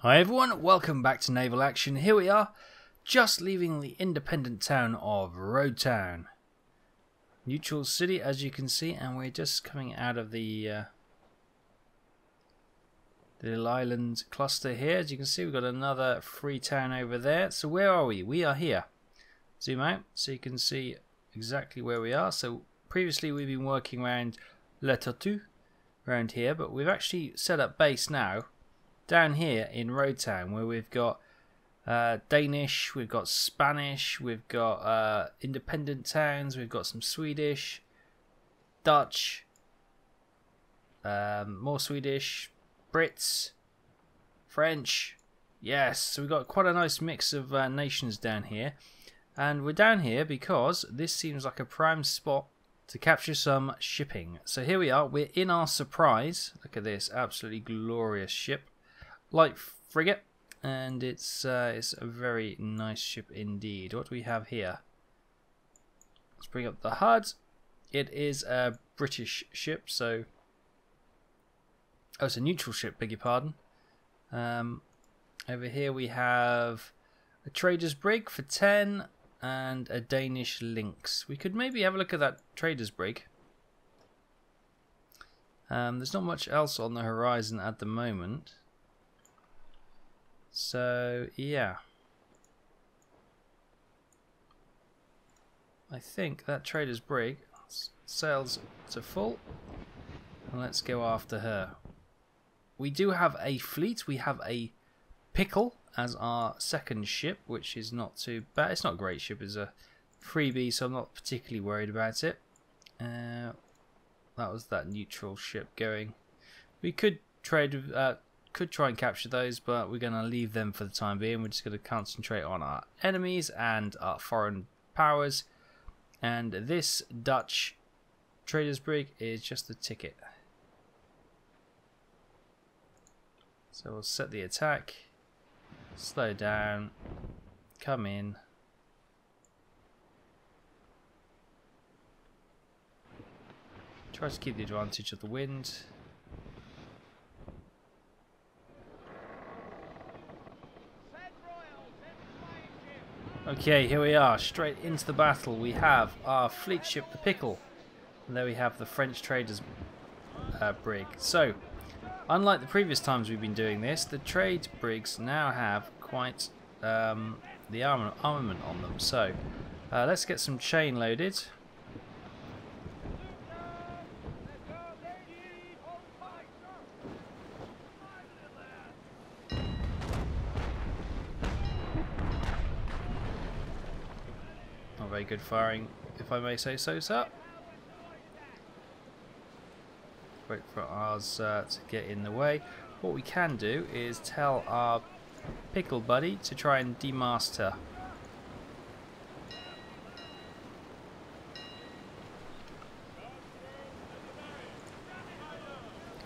Hi everyone, welcome back to Naval Action. Here we are, just leaving the independent town of Road Town. Neutral city, as you can see, and we're just coming out of the little island cluster here. As you can see, we've got another free town over there. So where are we? We are here. Zoom out so you can see exactly where we are. So previously we've been working around Le Tortue, around here, but we've actually set up base now down here in Road Town, where we've got Danish, we've got Spanish, we've got independent towns, we've got some Swedish, Dutch, more Swedish, Brits, French. Yes, so we've got quite a nice mix of nations down here, and we're down here because this seems like a prime spot to capture some shipping. So here we are, we're in our Surprise. Look at this, absolutely glorious ship. Light frigate, and it's a very nice ship indeed. What do we have here? Let's bring up the HUD. It is a British ship, so it's a neutral ship, beg your pardon. Over here we have a trader's brig for 10 and a Danish lynx. We could maybe have a look at that trader's brig. There's not much else on the horizon at the moment. So yeah, I think that trader's brig sails to full, and let's go after her. We do have a fleet. We have a Pickle as our second ship, which is not too bad. It's not a great ship, it's a freebie, so I'm not particularly worried about it. That was that neutral ship going. We could trade could try and capture those, but we're going to leave them for the time being. We're just going to concentrate on our enemies and our foreign powers, and this Dutch trader's brig is just the ticket. So we'll set the attack, slow down, come in, try to keep the advantage of the wind. Okay, here we are, straight into the battle. We have our fleet ship, the Pickle, and there we have the French trader's brig. So, unlike the previous times we've been doing this, the trade brigs now have quite the armament on them. So, let's get some chain loaded. Very good firing, if I may say so, sir. Wait for ours to get in the way. What we can do is tell our Pickle buddy to try and demast her.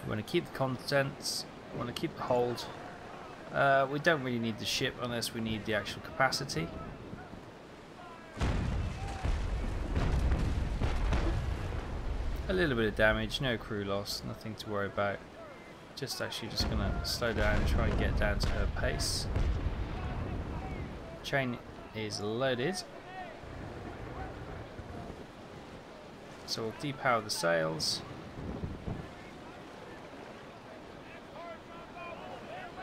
We want to keep the contents, we want to keep the hold. We don't really need the ship unless we need the actual capacity. A little bit of damage, no crew loss, nothing to worry about. Just going to slow down and try and get down to her pace. Chain is loaded. So we'll depower the sails.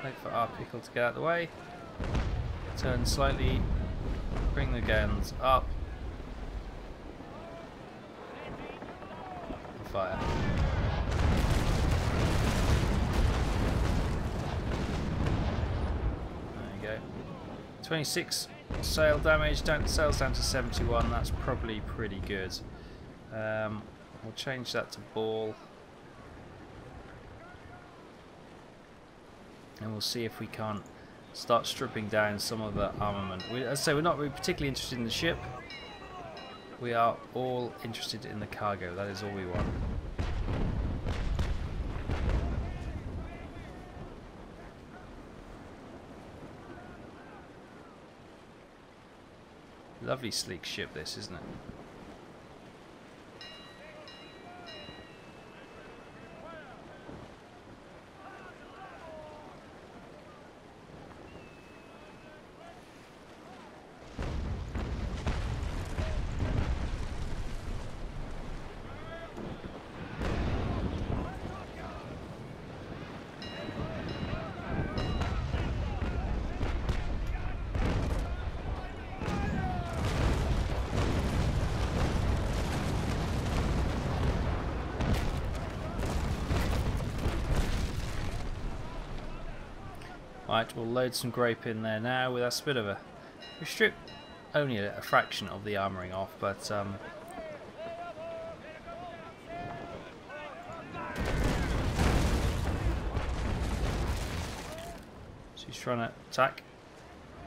Wait for our Pickle to get out of the way. Turn slightly, bring the guns up. Fire. There you go. 26 sail damage, sails down to 71. That's probably pretty good. We'll change that to ball, and we'll see if we can't start stripping down some of the armament. As I say, we're not really particularly interested in the ship. We are all interested in the cargo, that is all we want. Lovely sleek ship this, isn't it? Right, we'll load some grape in there now. That's a bit of a... We strip only a fraction of the armouring off, but... she's trying to attack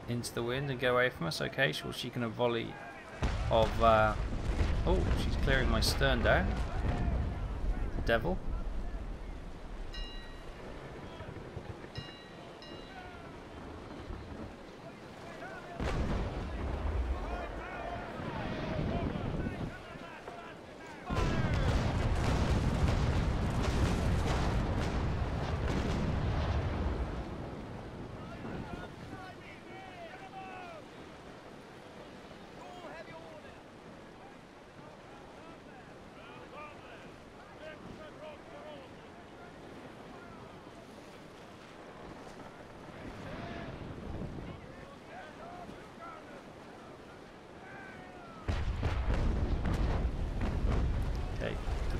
into the wind and get away from us. Okay, so she can a volley of... oh, she's clearing my stern down. Devil.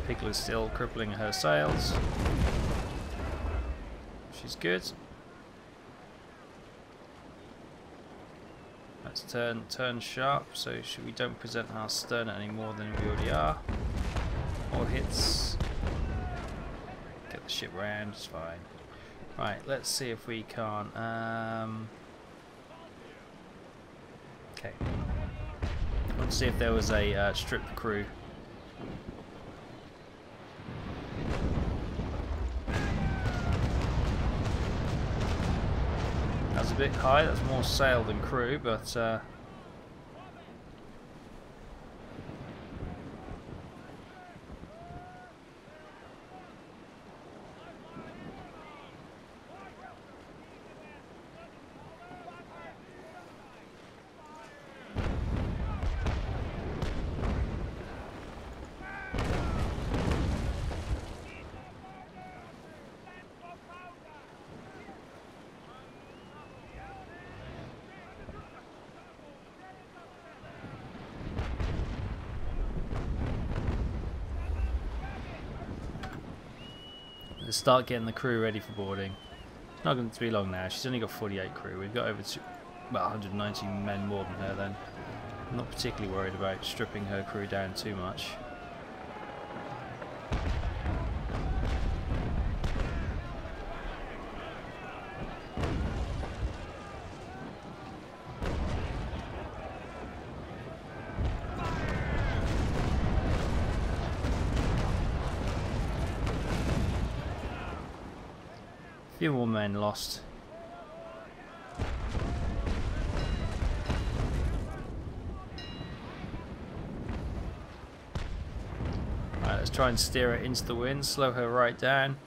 Pickle is still crippling her sails. She's good. Let's turn sharp so we don't present our stern any more than we already are. All hits. Get the ship round, it's fine. Right, let's see if we can't... okay. Let's see if there was a stripped crew. That's a bit high, that's more sail than crew, but let's start getting the crew ready for boarding. It's not going to be long now. She's only got 48 crew. We've got over about 190 men more than her then. I'm not particularly worried about stripping her crew down too much. A few more men lost. Right, let's try and steer her into the wind, slow her right down,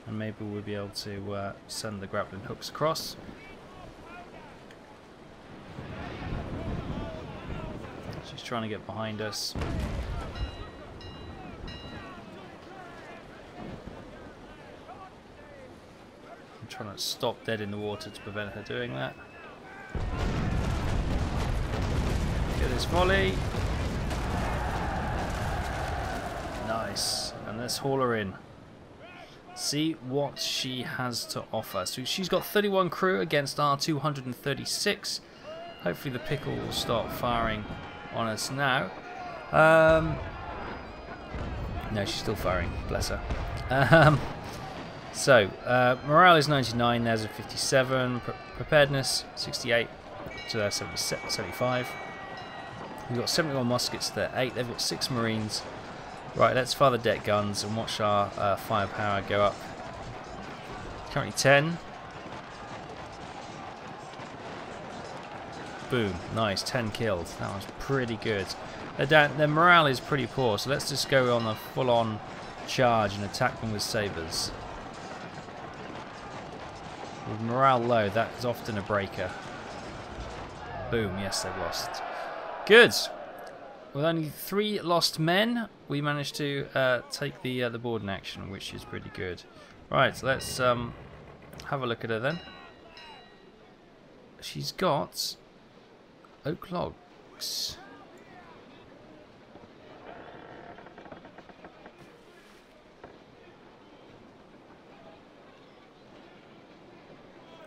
and maybe we'll be able to send the grappling hooks across. She's trying to get behind us. Trying to stop dead in the water to prevent her doing that. Get this volley. Nice. And let's haul her in. See what she has to offer. So she's got 31 crew against our 236. Hopefully the pickle will start firing on us now. No, she's still firing. Bless her. So, morale is 99, there's a 57, preparedness 68, so there's 75. We've got 71 muskets, they're 8, they've got 6 marines. Right, let's fire the deck guns and watch our firepower go up. Currently 10. Boom, nice, 10 killed, that was pretty good. Their morale is pretty poor, so let's just go on a full-on charge and attack them with sabres. With morale low, that is often a breaker. Boom, yes, they've lost. Good! With only 3 lost men, we managed to take the boarding action, which is pretty good. Right, let's have a look at her then. She's got oak logs.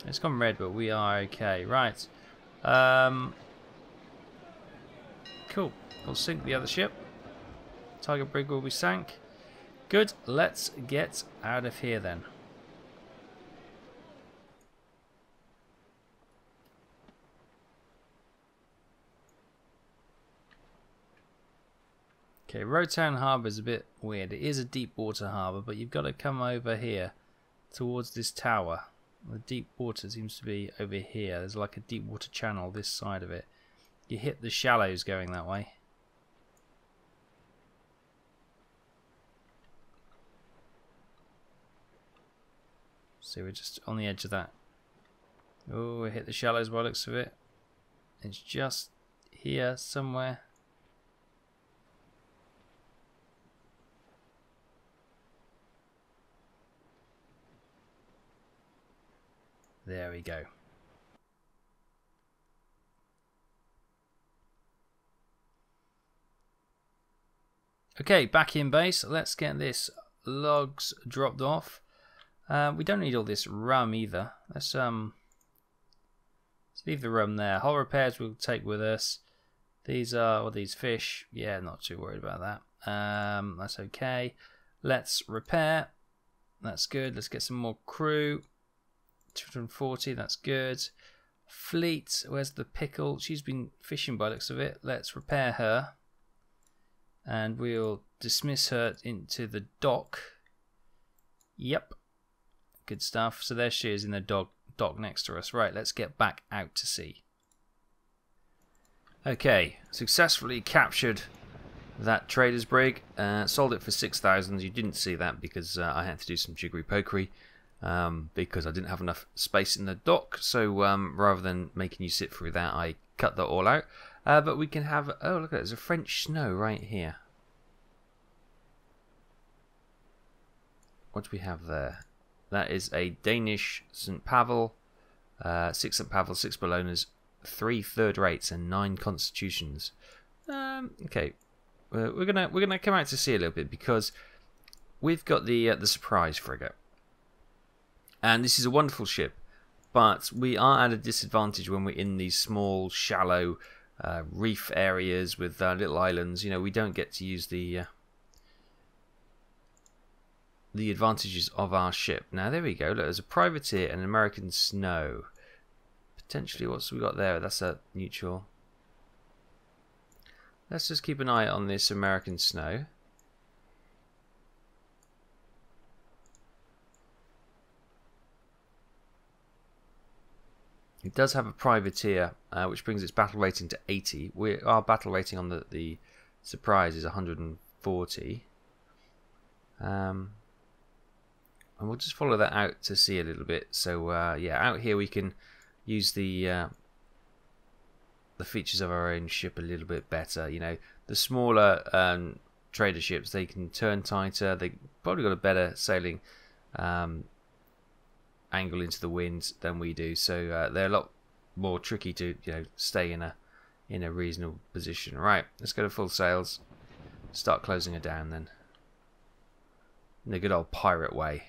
It's gone red, but we are okay. Right. Cool. We'll sink the other ship. Target brig will be sank. Good. Let's get out of here then. Okay, Rotown Harbour is a bit weird. It is a deep water harbour, but you've got to come over here towards this tower. The deep water seems to be over here. There's like a deep water channel this side of it. You hit the shallows going that way. So we're just on the edge of that. Oh, we hit the shallows by the looks of it. It's just here somewhere. There we go. Okay, back in base. Let's get this logs dropped off. We don't need all this rum either. Let's leave the rum there. Hull repairs we'll take with us. These are these fish. Yeah, not too worried about that. That's okay. Let's repair. That's good. Let's get some more crew. 240, that's good. Fleet, where's the pickle? She's been fishing by the looks of it. Let's repair her. And we'll dismiss her into the dock. Yep. Good stuff. So there she is in the dock next to us. Right, let's get back out to sea. Okay, successfully captured that trader's brig. Sold it for 6,000. You didn't see that because I had to do some jiggery pokery. Because I didn't have enough space in the dock, so rather than making you sit through that, I cut that all out. But we can have, oh look at it, there's a French snow right here. What do we have there? That is a Danish St. Pavel, 6 St. Pavel, 6 Bolognas, 3 third rates, and 9 constitutions. Okay, we're gonna come out to sea a little bit because we've got the Surprise Frigate. And this is a wonderful ship, but we are at a disadvantage when we're in these small, shallow reef areas with little islands. You know, we don't get to use the advantages of our ship. Now, there we go. Look, there's a privateer and an American Snow. Potentially, what's we got there? That's a neutral. Let's just keep an eye on this American Snow. It does have a privateer, which brings its battle rating to 80. Our battle rating on the Surprise is 140. And we'll just follow that out to sea a little bit. So yeah, out here we can use the features of our own ship a little bit better. You know, the smaller trader ships, they can turn tighter. They probably got a better sailing angle into the wind than we do, so they're a lot more tricky to stay in a reasonable position. Right, let's go to full sails, start closing her down then, in the good old pirate way.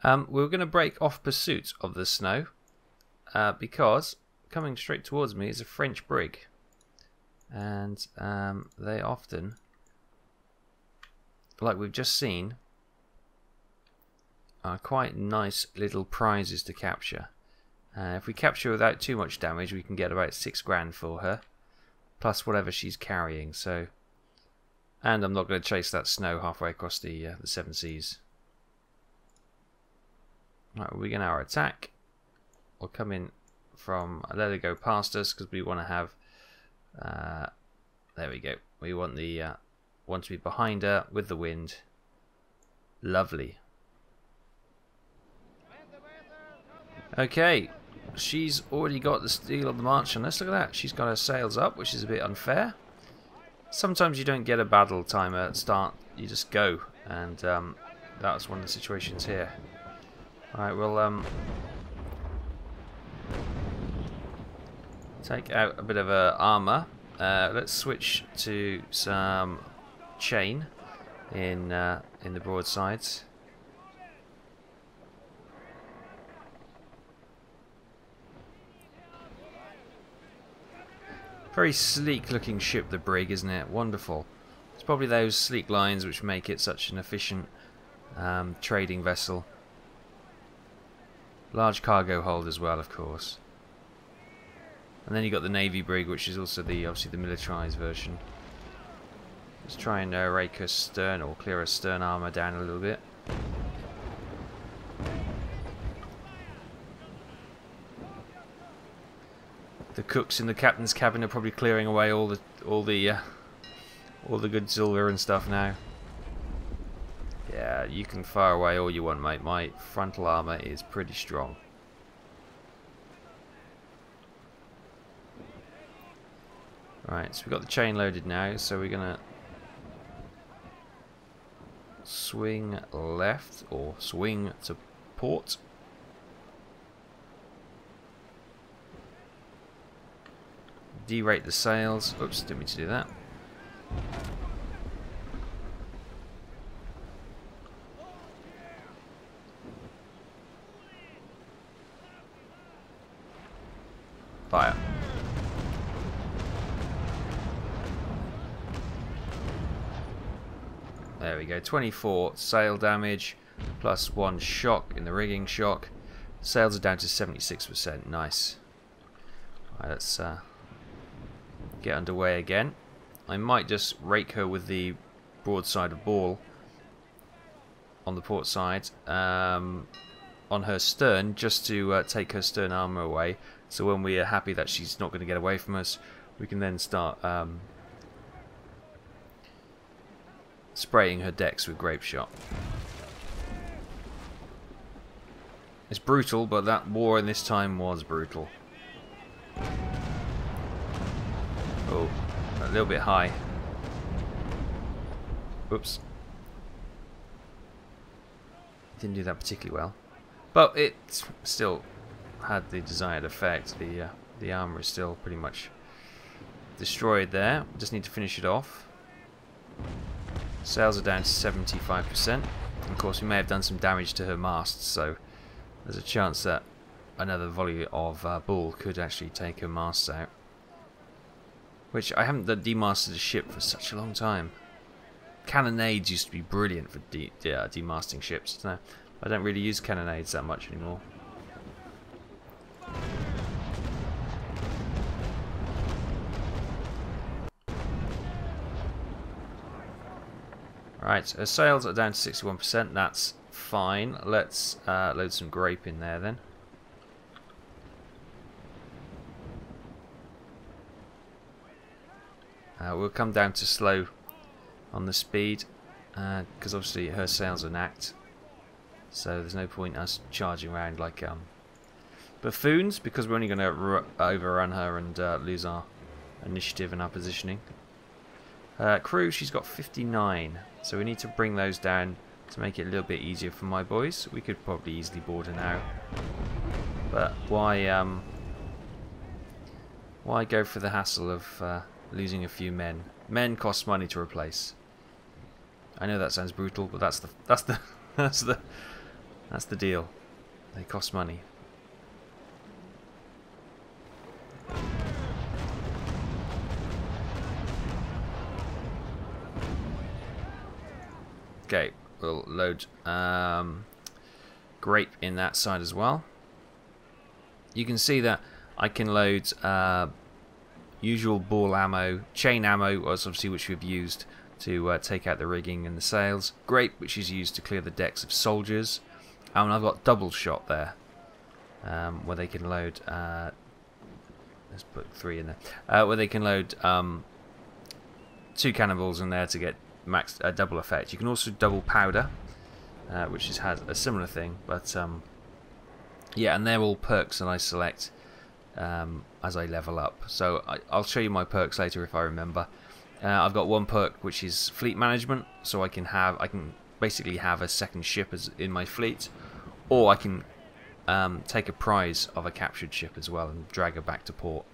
We're going to break off pursuit of the Snow because coming straight towards me is a French brig. And they often, like we've just seen, are quite nice little prizes to capture. If we capture without too much damage, we can get about 6 grand for her, plus whatever she's carrying. So, and I'm not going to chase that Snow halfway across the 7 seas. Right, we're going to attack. We'll come in from, let her go past us because we want to have. There we go. We want want to be behind her with the wind. Lovely. Okay, she's already got the steel on the march on us. Look at that. She's got her sails up, which is a bit unfair. Sometimes you don't get a battle timer at start. You just go, and that's one of the situations here. All right, we'll take out a bit of armor. Let's switch to some chain in the broadsides. Very sleek looking ship, the brig, isn't it? Wonderful. It's probably those sleek lines which make it such an efficient trading vessel. Large cargo hold as well, of course. And then you got the Navy brig, which is also obviously the militarized version. Let's try and rake her stern, or clear her stern armor down a little bit. The cooks in the captain's cabin are probably clearing away all the good silver and stuff now. Yeah, you can fire away all you want, mate. My frontal armor is pretty strong. Right, so we've got the chain loaded now, so we're gonna swing left or swing to port. Derate the sails. Oops, didn't mean to do that. Fire. There we go. 24 sail damage plus 1 shock in the rigging shock. Sails are down to 76%. Nice. Alright, let's get underway again. I might just rake her with the broadside of ball on the port side on her stern, just to take her stern armor away, so when we are happy that she's not going to get away from us, we can then start spraying her decks with grape shot. It's brutal, but that war in this time was brutal. Oh, a little bit high. Oops. Didn't do that particularly well. But it still had the desired effect. The armor is still pretty much destroyed there. Just need to finish it off. Sails are down to 75%. Of course, we may have done some damage to her masts, so there's a chance that another volley of ball could actually take her masts out. Which I haven't demasted a ship for such a long time. Cannonades used to be brilliant for demasting ships. No, I don't really use cannonades that much anymore. Right, her sails are down to 61%. That's fine. Let's load some grape in there then. We'll come down to slow on the speed, because obviously her sails are knacked, so there's no point us charging around like buffoons, because we're only going to overrun her and lose our initiative and our positioning. Crew, she's got 59, so we need to bring those down to make it a little bit easier for my boys. We could probably easily board her now, but why go for the hassle of losing a few men? Men cost money to replace. I know that sounds brutal, but that's the deal. They cost money. Okay, we'll load grape in that side as well. You can see that I can load usual ball ammo, chain ammo, obviously, which we've used to take out the rigging and the sails. Grape, which is used to clear the decks of soldiers. And I've got double shot there, where they can load. Let's put 3 in there. Where they can load 2 cannonballs in there to get max double effect. You can also double powder, which has a similar thing. But yeah, and they're all perks that I select as I level up. So I'll show you my perks later if I remember. I've got one perk which is fleet management, so I can basically have a second ship in my fleet, or I can take a prize of a captured ship as well and drag her back to port,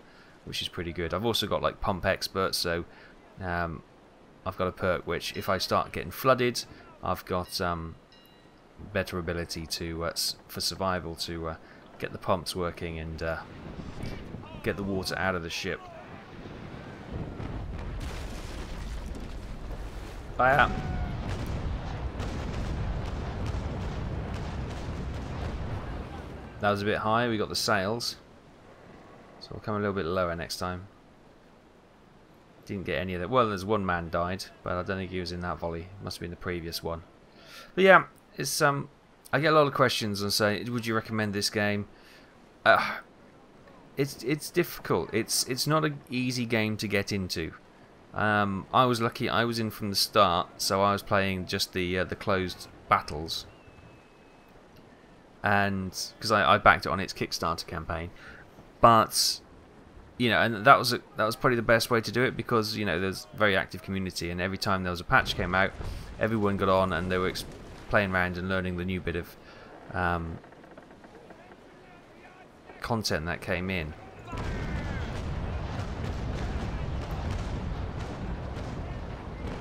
which is pretty good. I've also got like pump expert, so I've got a perk which, if I start getting flooded, I've got better ability to for survival to get the pumps working and get the water out of the ship. Fire! That was a bit high. We got the sails, so we'll come a little bit lower next time. Didn't get any of that. Well, there's one man died, but I don't think he was in that volley. Must have been the previous one. But yeah, it's I get a lot of questions and say, would you recommend this game? It's difficult. It's not an easy game to get into. I was lucky. I was in from the start, so I was playing just the closed battles, and because I backed it on its Kickstarter campaign, but you know, and that was probably the best way to do it, because you know there's a very active community, and every time there was a patch came out, everyone got on and they were playing around and learning the new bit of content that came in.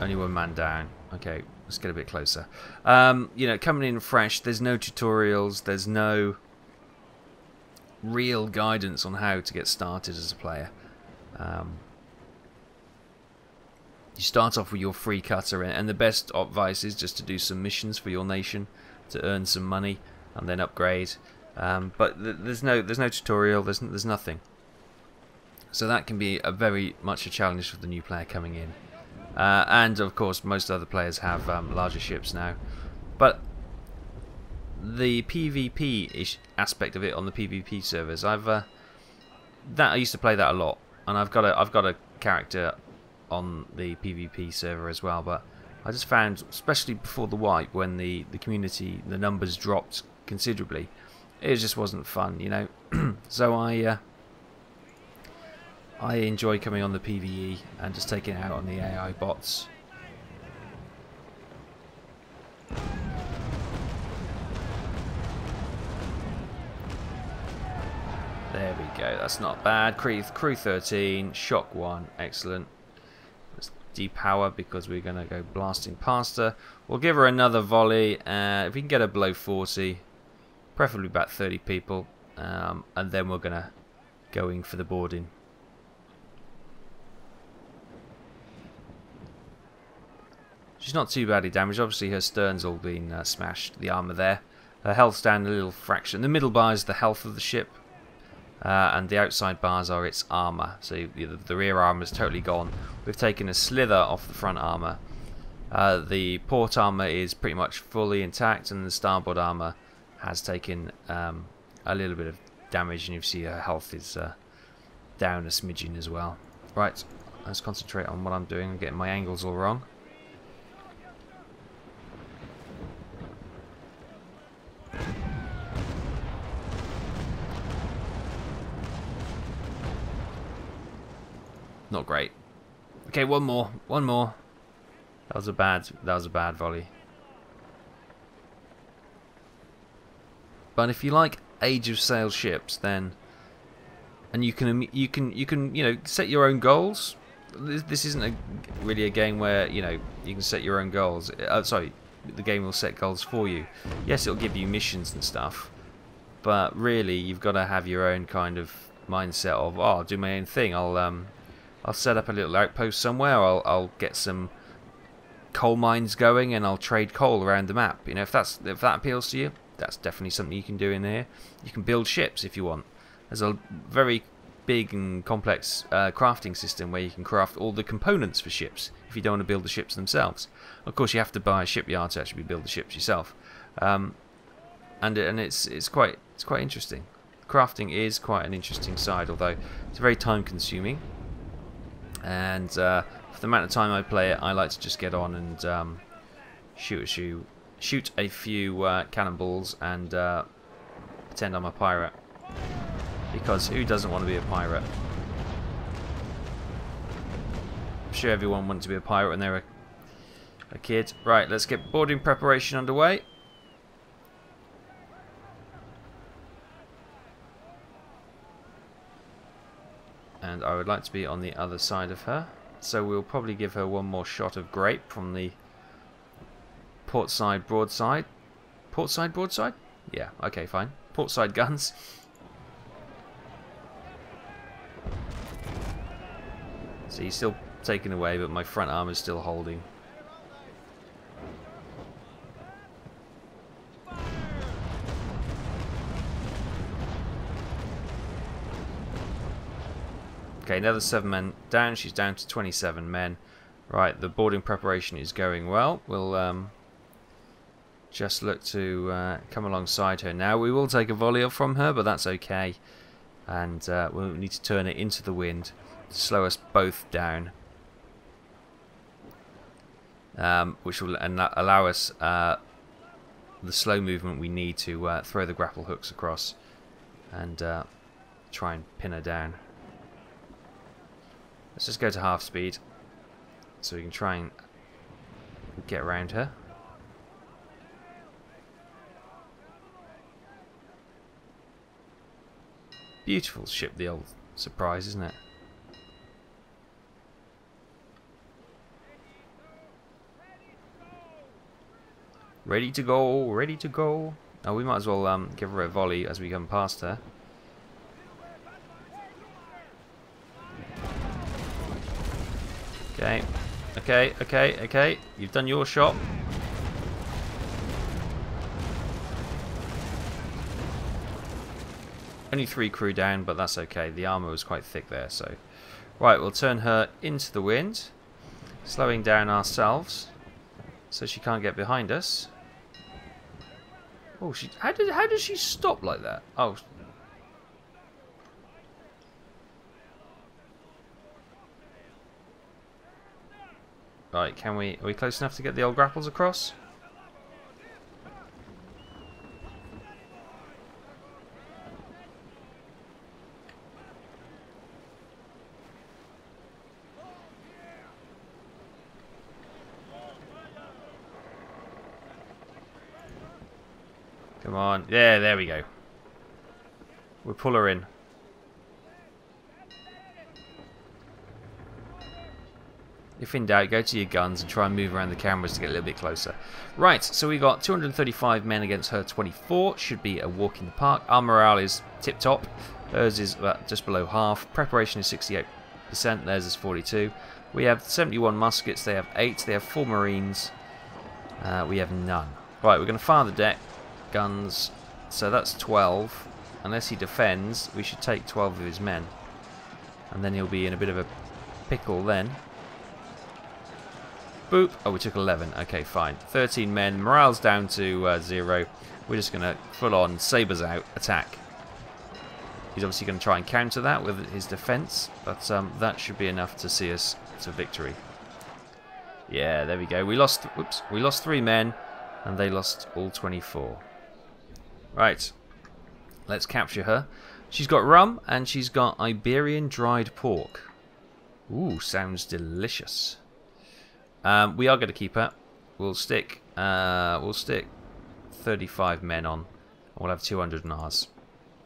Only one man down. Okay, let's get a bit closer. You know, coming in fresh, there's no tutorials, there's no real guidance on how to get started as a player. You start off with your free cutter, and the best advice is just to do some missions for your nation to earn some money and then upgrade. But there's no tutorial, there's nothing. So that can be very much a challenge for the new player coming in. And of course most other players have larger ships now, but the PvP aspect of it on the PvP servers, I used to play that a lot, and I've got a character on the PvP server as well, but I just found, especially before the wipe, when the community, the numbers dropped considerably, it just wasn't fun, you know. So I enjoy coming on the PvE and just taking it out on the AI bots. There we go, that's not bad. Crew 13, shock 1, excellent. Let's depower because we're going to go blasting past her. We'll give her another volley, if we can get her below 40, preferably about 30 people, and then we're going to go in for the boarding. She's not too badly damaged. Obviously her stern's all been smashed, the armour there. Her health's down a little fraction. The middle bar is the health of the ship, and the outside bars are its armour. So the rear armour is totally gone. We've taken a slither off the front armour. The port armour is pretty much fully intact, and the starboard armour has taken a little bit of damage, and you see her health is down a smidgen as well. Right, let's concentrate on what I'm doing. I'm getting my angles all wrong. Not great. Okay, one more. That was a bad volley. But if you like Age of Sail ships, then, and you can set your own goals. This isn't really a game where you can set your own goals. Sorry, the game will set goals for you. Yes, it'll give you missions and stuff, but really you've got to have your own kind of mindset of, oh, I'll do my own thing. I'll set up a little outpost somewhere. I'll get some coal mines going, and I'll trade coal around the map. You know, if that appeals to you, that's definitely something you can do in here. You can build ships if you want. There's a very big and complex crafting system where you can craft all the components for ships if you don't want to build the ships themselves. Of course, you have to buy a shipyard to actually build the ships yourself, and it's quite interesting. Crafting is quite an interesting side, although it's very time consuming. And for the amount of time I play it, I like to just get on and shoot a few cannonballs and pretend I'm a pirate. Because who doesn't want to be a pirate? I'm sure everyone wanted to be a pirate when they were a kid. Right, let's get boarding preparation underway. And I would like to be on the other side of her. So we'll probably give her one more shot of grape from the portside broadside. Portside broadside? Yeah, okay, fine. Portside guns. So he's still taken away, but my front arm is still holding. Okay, another 7 men down. She's down to 27 men. Right, the boarding preparation is going well. We'll just look to come alongside her now. We will take a volley from her, but that's okay. And we'll need to turn it into the wind to slow us both down. Which will allow us the slow movement we need to throw the grapple hooks across and try and pin her down. Let's just go to half speed so we can try and get around her. Beautiful ship, the old Surprise, isn't it? Ready to go, ready to go. Oh, we might as well give her a volley as we come past her. Okay, okay. You've done your shot. Only 3 crew down, but that's okay. The armour was quite thick there, so... Right, we'll turn her into the wind, slowing down ourselves, so she can't get behind us. Oh, how did she stop like that? Oh. Right, are we close enough to get the old grapples across? Come on. Yeah, there we go. We'll pull her in. If in doubt, go to your guns and try and move around the cameras to get a little bit closer. Right, so we got 235 men against her 24. Should be a walk in the park. Our morale is tip-top. Hers is about just below half. Preparation is 68%. Theirs is 42. We have 71 muskets. They have 8. They have 4 marines. We have none. Right, we're going to fire the deck guns. So that's 12. Unless he defends, we should take 12 of his men. And then he'll be in a bit of a pickle then. Boop. Oh, we took 11. Okay, fine. 13 men. Morale's down to 0. We're just going to full on sabers out attack. He's obviously going to try and counter that with his defense, but that should be enough to see us to victory. Yeah, there we go. We lost 3 men, and they lost all 24. Right. Let's capture her. She's got rum, and she's got Iberian dried pork. Ooh, sounds delicious. We are going to keep her. We'll stick 35 men on. We'll have 200 in ours.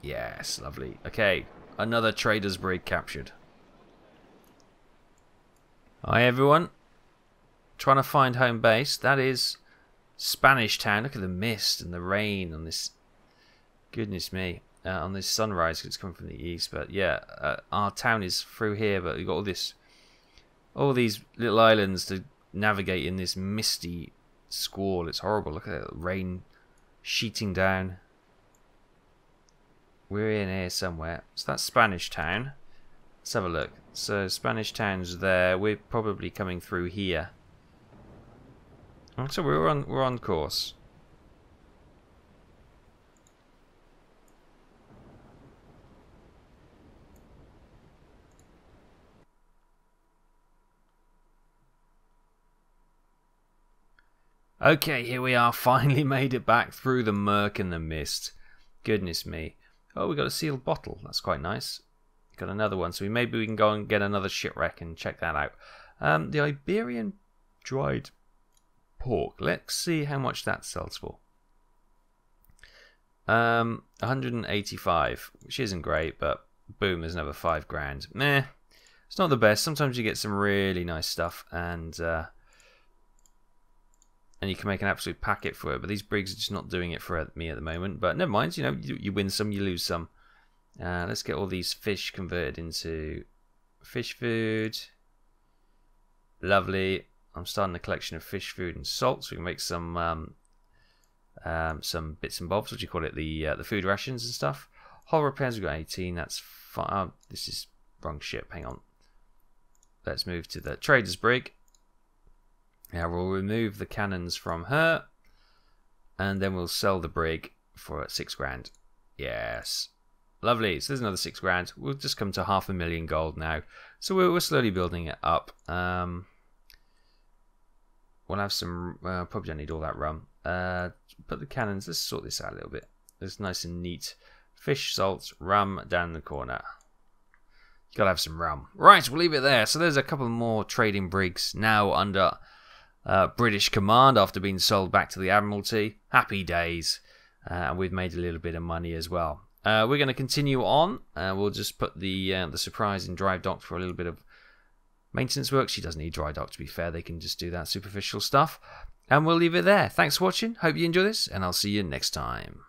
Yes, lovely. Okay, another trader's brig captured. Hi everyone. Trying to find home base. That is Spanish Town. Look at the mist and the rain on this. Goodness me. On this sunrise, it's coming from the east. But yeah, our town is through here. But we've got all these little islands to navigate in this misty squall. It's horrible. Look at that rain sheeting down. We're in here somewhere. So that's Spanish Town. Let's have a look. So Spanish Town's there. We're probably coming through here. So we're on course. Okay, here we are. Finally made it back through the murk and the mist. Goodness me. Oh, we got a sealed bottle. That's quite nice. Got another one. So maybe we can go and get another shipwreck and check that out. The Iberian dried pork. Let's see how much that sells for. 185, which isn't great, but boom, there's another 5 grand. Meh. It's not the best. Sometimes you get some really nice stuff, and you can make an absolute packet for it. But these brigs are just not doing it for me at the moment. But never mind. You know, you win some, you lose some. Let's get all these fish converted into fish food. Lovely. I'm starting a collection of fish food and salt, so we can make some bits and bobs. What do you call it? The food rations and stuff. Hull repairs. We've got 18. That's fine. Oh, this is wrong ship. Hang on. Let's move to the trader's brig. Now we'll remove the cannons from her, and then we'll sell the brig for 6 grand. Yes. Lovely. So there's another 6 grand. We'll just come to 500,000 gold now. So we're slowly building it up. We'll have some... probably don't need all that rum. But the cannons, let's sort this out a little bit. It's nice and neat. Fish, salt, rum down the corner. You gotta have some rum. Right, we'll leave it there. So there's a couple more trading brigs now under British command after being sold back to the Admiralty. Happy days. And we've made a little bit of money as well. We're going to continue on. We'll just put the Surprise in dry dock for a little bit of maintenance work. She doesn't need dry dock, to be fair. They can just do that superficial stuff. And we'll leave it there. Thanks for watching. Hope you enjoy this, and I'll see you next time.